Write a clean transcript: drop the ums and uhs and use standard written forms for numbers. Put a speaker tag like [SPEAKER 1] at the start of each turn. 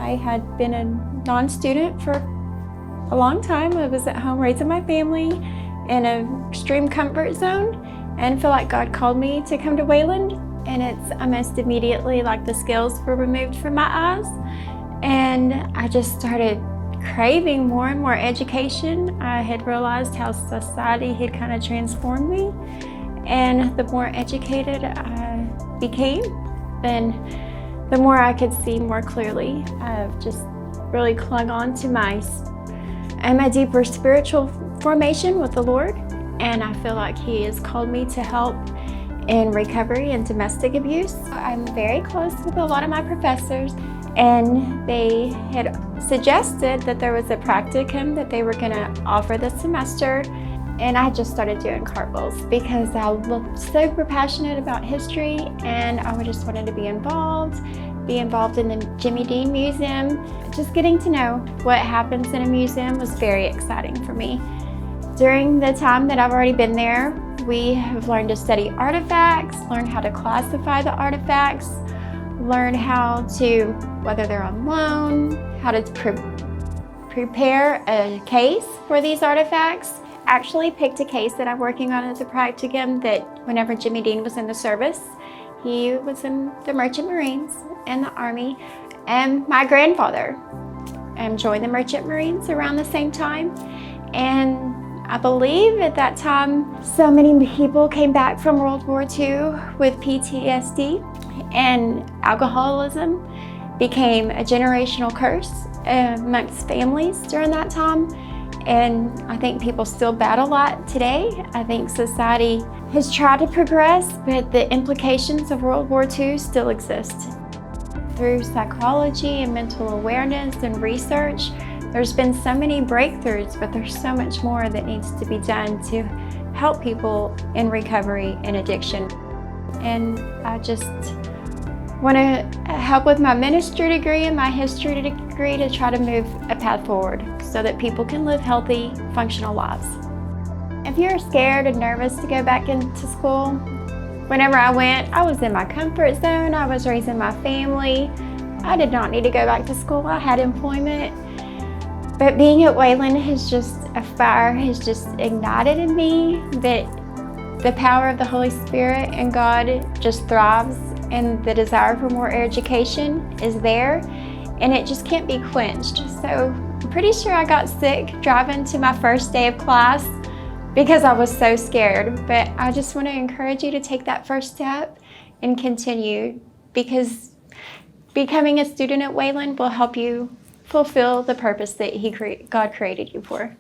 [SPEAKER 1] I had been a non-student for a long time. I was at home raising my family in an extreme comfort zone and feel like God called me to come to Wayland. And it's almost immediately like the scales were removed from my eyes. And I just started craving more and more education. I had realized how society had kind of transformed me. And the more educated I became, then the more I could see more clearly. I've just really clung on to my deeper spiritual formation with the Lord. And I feel like He has called me to help in recovery and domestic abuse. I'm very close with a lot of my professors, and they had suggested that there was a practicum that they were going to offer this semester. And I just started doing cartwheels because I was super passionate about history, and I just wanted to be involved in the Jimmy Dean Museum. Just getting to know what happens in a museum was very exciting for me. During the time that I've already been there, we have learned to study artifacts, learn how to classify the artifacts, learn how to, whether they're on loan, how to prepare a case for these artifacts. Actually picked a case that I'm working on as a practicum that whenever Jimmy Dean was in the service, he was in the Merchant Marines and the Army, and my grandfather joined the Merchant Marines around the same time. And I believe at that time, so many people came back from World War II with PTSD, and alcoholism became a generational curse amongst families during that time. And I think people still battle that today. I think society has tried to progress, but the implications of World War II still exist. Through psychology and mental awareness and research, there's been so many breakthroughs, but there's so much more that needs to be done to help people in recovery and addiction. And I just want to help with my ministry degree and my history degree to try to move a path forward so that people can live healthy, functional lives. If you're scared and nervous to go back into school, whenever I went, I was in my comfort zone. I was raising my family. I did not need to go back to school. I had employment. But being at Wayland a fire has just ignited in me that the power of the Holy Spirit and God just thrives, and the desire for more education is there, and it just can't be quenched. So I'm pretty sure I got sick driving to my first day of class because I was so scared. But I just want to encourage you to take that first step and continue, because becoming a student at Wayland will help you fulfill the purpose that God created you for.